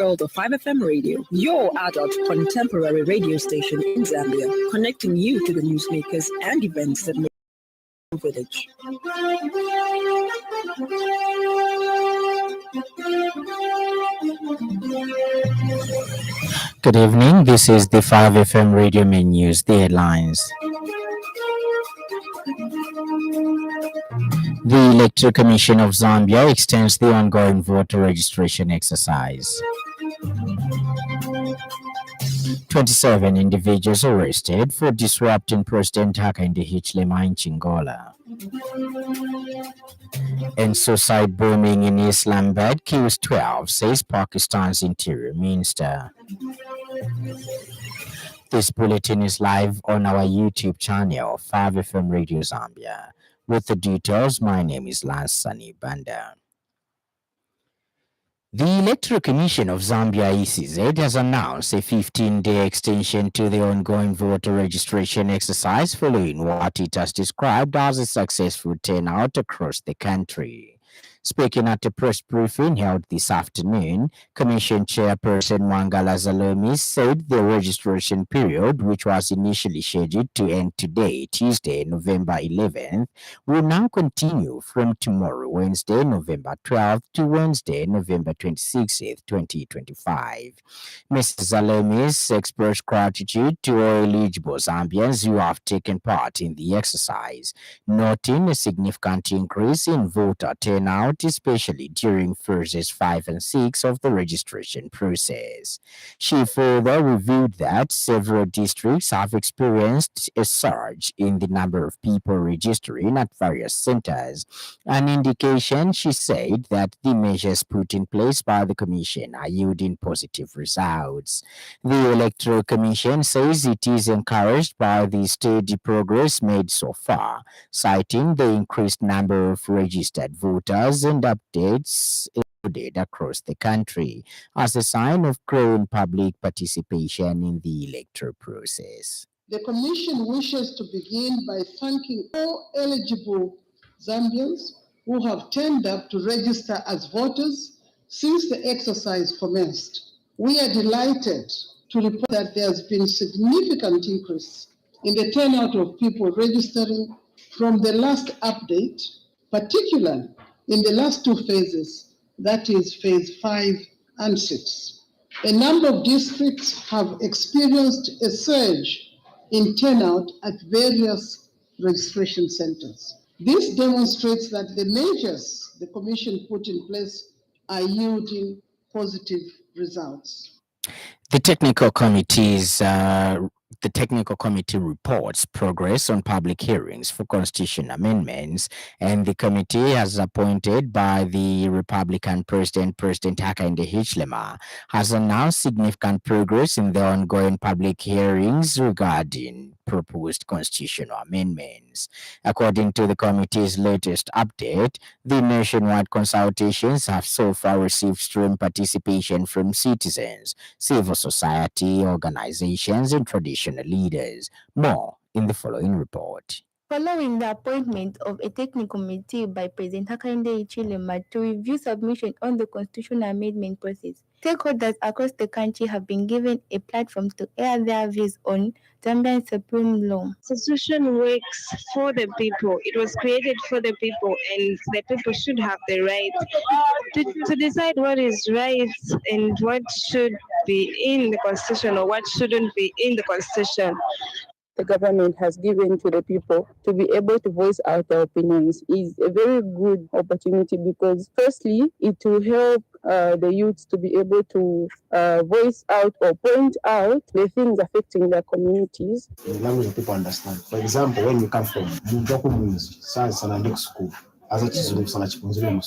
World of 5FM Radio, your adult contemporary radio station in Zambia, connecting you to the newsmakers and events that make the village. Good evening, this is the 5FM Radio Main News, the headlines. The Electoral Commission of Zambia extends the ongoing voter registration exercise. 27 individuals arrested for disrupting President Hakainde Hichilema in Chingola. And suicide bombing in Islamabad kills 12, says Pakistan's Interior Minister. This bulletin is live on our YouTube channel, 5FM Radio Zambia. With the details, my name is Lance Sannie. The Electoral Commission of Zambia ECZ has announced a 15-day extension to the ongoing voter registration exercise following what it has described as a successful turnout across the country. Speaking at a press briefing held this afternoon, Commission Chairperson Mwangala Zalomi said the registration period, which was initially scheduled to end today, Tuesday, November 11th, will now continue from tomorrow, Wednesday, November 12th, to Wednesday, November 26th, 2025. Mr. Zalomi expressed gratitude to all eligible Zambians who have taken part in the exercise, noting a significant increase in voter turnout, especially during phases 5 and 6 of the registration process. She further revealed that several districts have experienced a surge in the number of people registering at various centers, an indication, she said, that the measures put in place by the Commission are yielding positive results. The Electoral Commission says it is encouraged by the steady progress made so far, citing the increased number of registered voters and updates included across the country as a sign of growing public participation in the electoral process. The Commission wishes to begin by thanking all eligible Zambians who have turned up to register as voters since the exercise commenced. We are delighted to report that there has been significant increase in the turnout of people registering from the last update, particularly in the last two phases, that is phase 5 and 6. A number of districts have experienced a surge in turnout at various registration centers. This demonstrates that the measures the Commission put in place are yielding positive results. The technical committee reports progress on public hearings for constitutional amendments, and the committee, as appointed by the Republican President Hakainde Hichilema, has announced significant progress in the ongoing public hearings regarding proposed constitutional amendments. According to the committee's latest update, the nationwide consultations have so far received strong participation from citizens, civil society organizations, and traditional leaders. More in the following report. Following the appointment of a technical committee by President Hakainde Hichilema to review submission on the constitutional amendment process, stakeholders across the country have been given a platform to air their views on Zambian supreme law. Constitution works for the people. It was created for the people, and the people should have the right to decide what is right and what should be in the Constitution or what shouldn't be in the Constitution. The government has given to the people to be able to voice out their opinions is a very good opportunity because firstly, it will help the youths to be able to voice out or point out the things affecting their communities. The language that people understand. For example, when you come from school, as a citizen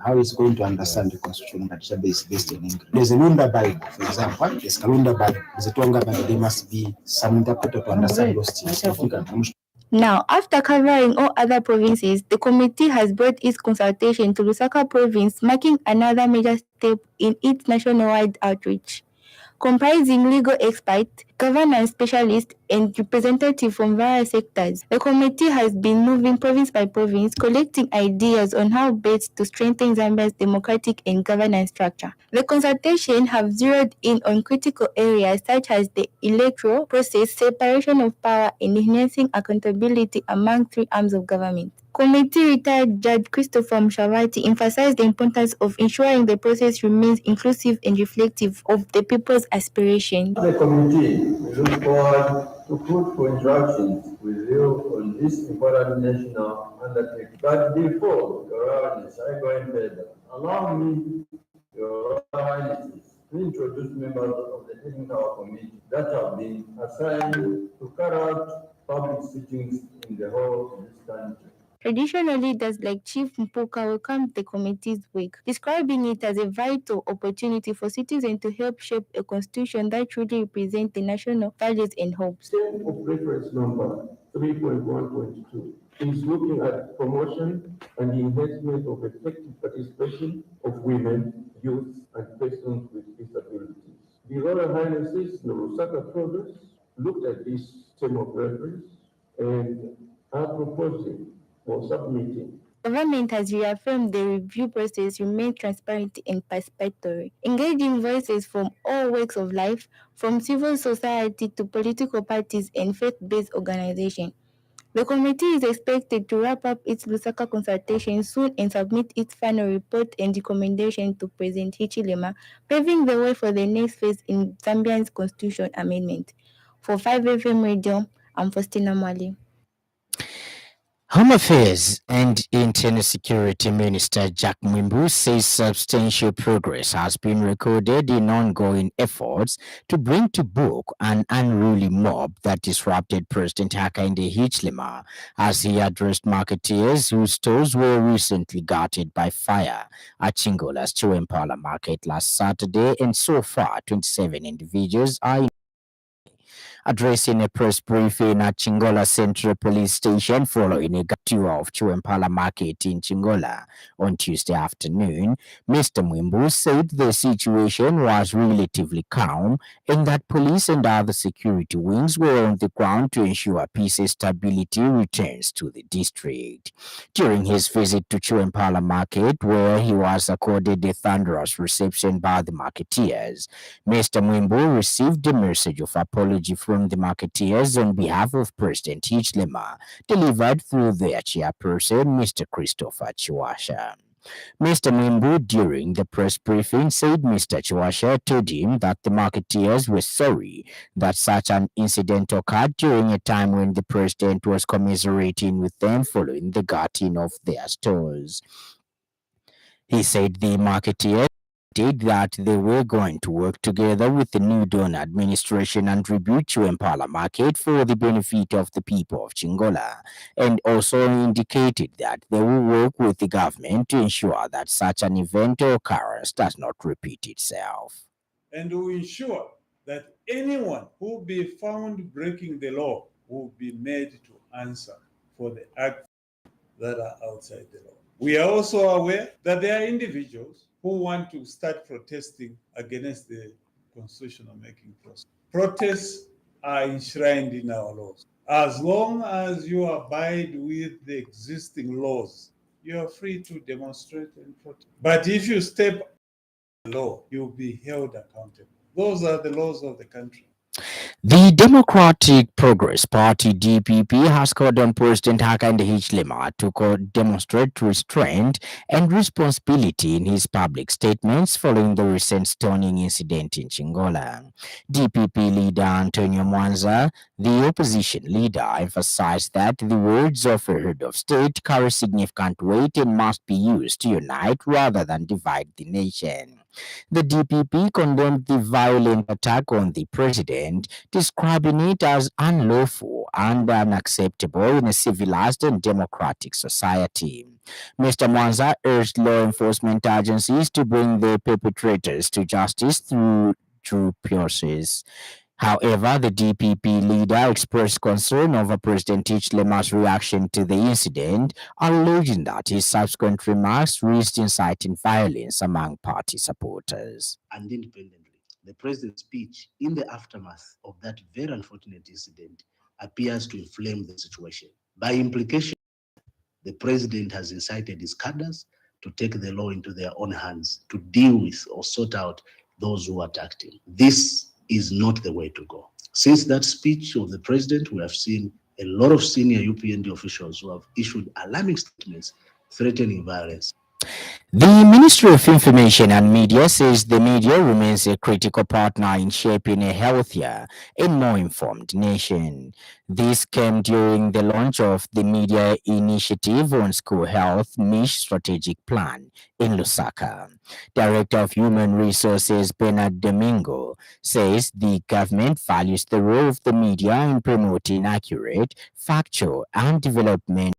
how is going to understand the constitution that is based in English? There's a Lunda Bible, for example. There's a Lunda Bible. There's a Tonga Bible. There must be some interpreter to understand those things. Now, after covering all other provinces, the committee has brought its consultation to Lusaka province, marking another major step in its nationwide outreach. comprising legal experts, governance specialists, and representatives from various sectors. The committee has been moving province by province, collecting ideas on how best to strengthen Zambia's democratic and governance structure. The consultation have zeroed in on critical areas such as the electoral process, separation of power, and enhancing accountability among three arms of government. Committee retired Judge Christopher Mshavati emphasized the importance of ensuring the process remains inclusive and reflective of the people's aspirations. The committee we look forward to fruitful interactions with you on this important national undertaking. But before Your Highness, I go in further, allow me, Your Highness, to introduce members of the technical committee that have been assigned to carry out public sittings in the whole of this country. Traditional leaders like Chief Mpuka welcomed the committee's work, describing it as a vital opportunity for citizens to help shape a constitution that truly represents the national values and hopes. Term of reference number 3.1.2 is looking at promotion and the enhancement of effective participation of women, youth, and persons with disabilities. The Royal Highnesses, the Lusaka Province, looked at this term of reference and are proposing for submitting. Government has reaffirmed the review process remains transparent and participatory, engaging voices from all walks of life, from civil society to political parties and faith-based organizations. The committee is expected to wrap up its Lusaka consultation soon and submit its final report and recommendation to President Hichilema, paving the way for the next phase in Zambia's constitution amendment. For 5FM Radio, I'm Faustina Mwali. Home Affairs and Internal Security Minister Jack Mwimbu says substantial progress has been recorded in ongoing efforts to bring to book an unruly mob that disrupted President Hakainde Hichilema as he addressed marketeers whose stores were recently gutted by fire at Chingola's Chiwempala market last Saturday, and so far 27 individuals are addressing a press briefing at Chingola Central Police Station following a tour of Chiwempala Market in Chingola on Tuesday afternoon. Mr. Mwimbu said the situation was relatively calm and that police and other security wings were on the ground to ensure peace and stability returns to the district. During his visit to Chiwempala Market, where he was accorded a thunderous reception by the marketeers, Mr. Mwimbu received a message of apology from the marketeers on behalf of President Hichilema, delivered through their chairperson, Mr. Christopher Chiwasha. Mr. Mwimbu, during the press briefing, said Mr. Chiwasha told him that the marketeers were sorry that such an incident occurred during a time when the president was commiserating with them following the gutting of their stores. He said the marketeers that they were going to work together with the new Dawn administration and rebuild Chiwempala Market for the benefit of the people of Chingola, and also indicated that they will work with the government to ensure that such an event or occurrence does not repeat itself. And to ensure that anyone who will be found breaking the law will be made to answer for the acts that are outside the law. We are also aware that there are individuals who want to start protesting against the constitutional making process. Protests are enshrined in our laws. As long as you abide with the existing laws, you are free to demonstrate and protest. But if you step the law, you'll be held accountable. Those are the laws of the country. The Democratic Progress Party (DPP) has called on President Hakainde Hichilema to demonstrate restraint and responsibility in his public statements following the recent stoning incident in Chingola. DPP leader Antonio Mwanza, the opposition leader, emphasized that the words of a head of state carry significant weight and must be used to unite rather than divide the nation. The DPP condemned the violent attack on the president, describing it as unlawful and unacceptable in a civilized and democratic society. Mr. Mwanza urged law enforcement agencies to bring the perpetrators to justice through due process. However, the DPP leader expressed concern over President Hichilema's reaction to the incident, alleging that his subsequent remarks risked inciting violence among party supporters. And independently. the president's speech in the aftermath of that very unfortunate incident appears to inflame the situation. By implication, the president has incited his cadres to take the law into their own hands, to deal with or sort out those who attacked him. This is not the way to go. Since that speech of the president, we have seen a lot of senior UPND officials who have issued alarming statements threatening violence. The Ministry of Information and Media says the media remains a critical partner in shaping a healthier and more informed nation. This came during the launch of the Media Initiative on School Health MISH Strategic Plan in Lusaka. Director of Human Resources Bernard Domingo says the government values the role of the media in promoting accurate, factual, and development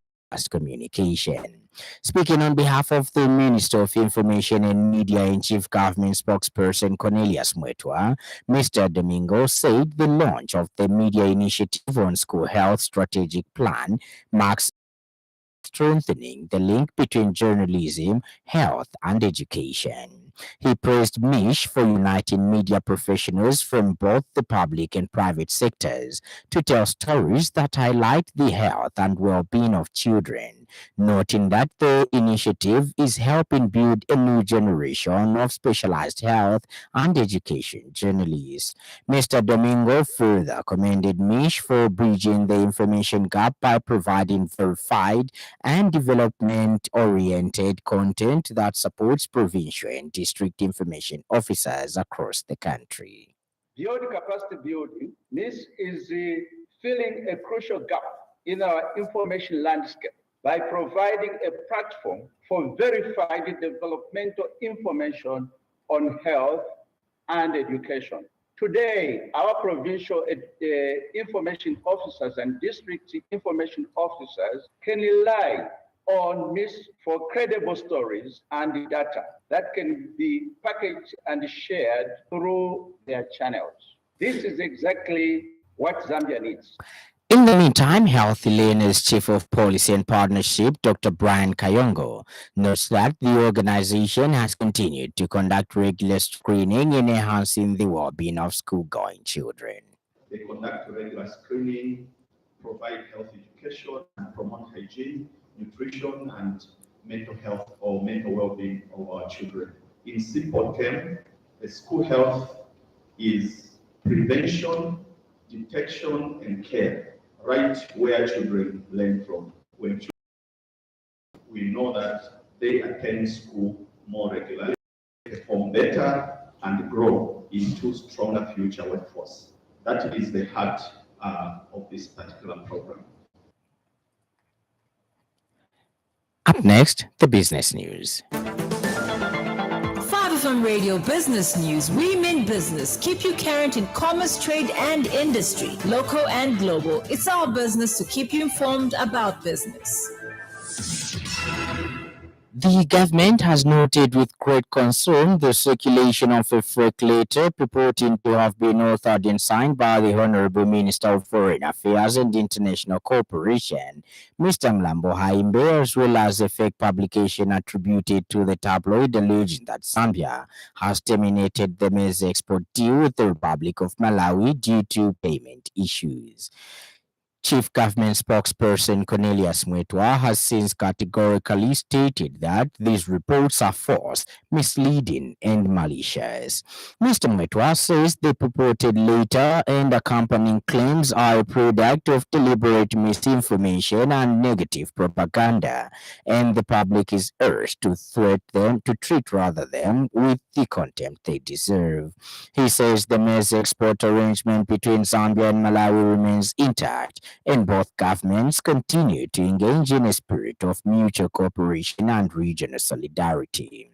communication. Speaking on behalf of the Minister of Information and Media and Chief Government Spokesperson Cornelius Mwetwa, Mr. Domingo said the launch of the Media Initiative on School Health Strategic Plan marks strengthening the link between journalism, health, and education. He praised MISH for uniting media professionals from both the public and private sectors to tell stories that highlight the health and well-being of children, noting that the initiative is helping build a new generation of specialized health and education journalists. Mr. Domingo further commended MISH for bridging the information gap by providing verified and development-oriented content that supports provincial and district information officers across the country. Beyond capacity building, this is filling a crucial gap in our information landscape by providing a platform for verified developmental information on health and education. Today, our provincial information officers and district information officers can rely on MISH for credible stories and data that can be packaged and shared through their channels. This is exactly what Zambia needs. In the meantime, Health Learners Chief of Policy and Partnership, Dr. Brian Kayongo, notes that the organization has continued to conduct regular screening in enhancing the well-being of school-going children. They conduct regular screening, provide health education, and promote hygiene, nutrition, and mental health or mental well-being of our children. In simple terms, the school health is prevention, detection, and care, right where children learn from. When children, we know that they attend school more regularly, perform better, and grow into stronger future workforce. That is the heart of this particular program. Up next, the business news. 5FM Radio Business News. We mean business. Keep you current in commerce, trade, and industry, local and global. It's our business to keep you informed about business. The government has noted with great concern the circulation of a fake letter purporting to have been authored and signed by the Honorable Minister of Foreign Affairs and International Cooperation, Mr. Mlambo Haimbe, as well as a fake publication attributed to the tabloid alleging that Zambia has terminated the maize export deal with the Republic of Malawi due to payment issues. Chief Government Spokesperson Cornelius Mwetwa has since categorically stated that these reports are false, misleading, and malicious. Mr. Mwetwa says the purported letter and accompanying claims are a product of deliberate misinformation and negative propaganda, and the public is urged to treat them with the contempt they deserve. He says the maize export arrangement between Zambia and Malawi remains intact, and both governments continue to engage in a spirit of mutual cooperation and regional solidarity.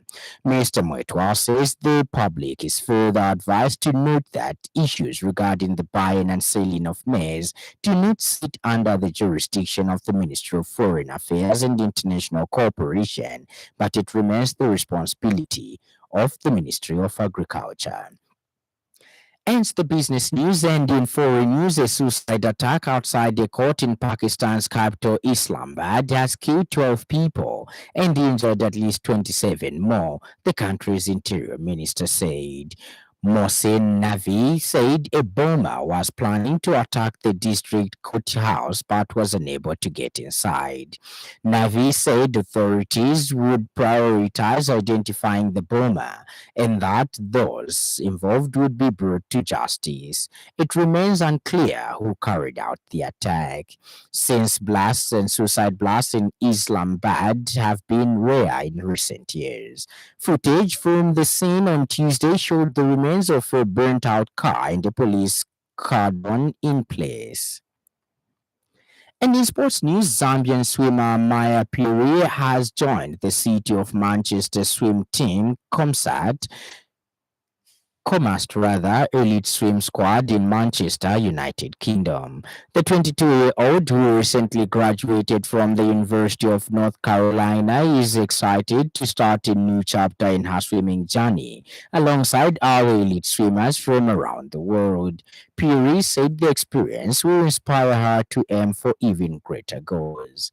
Mr. Mwetwa says the public is further advised to note that issues regarding the buying and selling of maize do not sit under the jurisdiction of the Ministry of Foreign Affairs and International Cooperation, but it remains the responsibility of the Ministry of Agriculture. Ends the business news, and in foreign news, a suicide attack outside a court in Pakistan's capital Islamabad has killed 12 people and injured at least 27 more, the country's interior minister said. Mohsen Navi said a bomber was planning to attack the district courthouse but was unable to get inside. Navi said authorities would prioritize identifying the bomber and that those involved would be brought to justice. It remains unclear who carried out the attack, since blasts and suicide blasts in Islamabad have been rare in recent years. Footage from the scene on Tuesday showed the remains of a burnt-out car and a police cordon in place. And in sports news, Zambian swimmer Maya Piri has joined the City of Manchester swim team, Comast elite swim squad in Manchester, United Kingdom. The 22-year-old, who recently graduated from the University of North Carolina, is excited to start a new chapter in her swimming journey alongside other elite swimmers from around the world. Piri said the experience will inspire her to aim for even greater goals.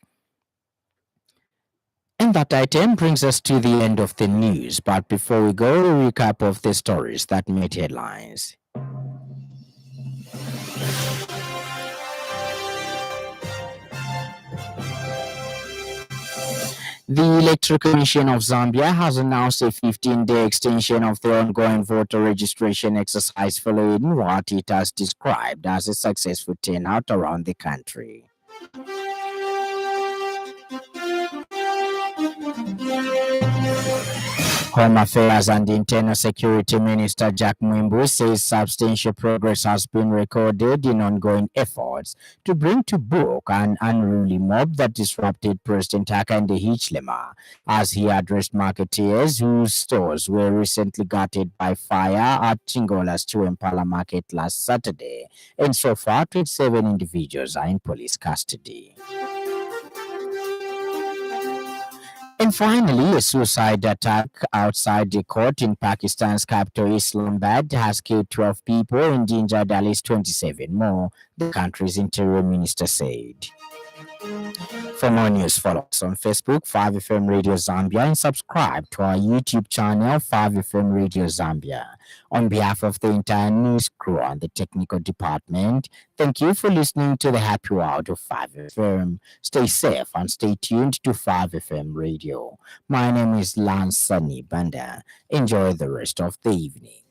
And that item brings us to the end of the news. But before we go, a recap of the stories that made headlines. The Electoral Commission of Zambia has announced a 15-day extension of the ongoing voter registration exercise following what it has described as a successful turnout around the country. Home Affairs and Internal Security Minister Jack Mwimbu says substantial progress has been recorded in ongoing efforts to bring to book an unruly mob that disrupted President Hakainde Hichilema as he addressed marketeers whose stores were recently gutted by fire at Chingola's Chiwempala market last Saturday. And so far, 27 individuals are in police custody. And finally, a suicide attack outside the court in Pakistan's capital Islamabad has killed 12 people and injured at least 27 more, the country's interior minister said. For more news, follow us on Facebook, 5FM Radio Zambia, and subscribe to our YouTube channel, 5FM Radio Zambia. On behalf of the entire news crew and the technical department, thank you for listening to the happy world of 5FM. Stay safe and stay tuned to 5FM Radio. My name is Lance Sannie Banda. Enjoy the rest of the evening.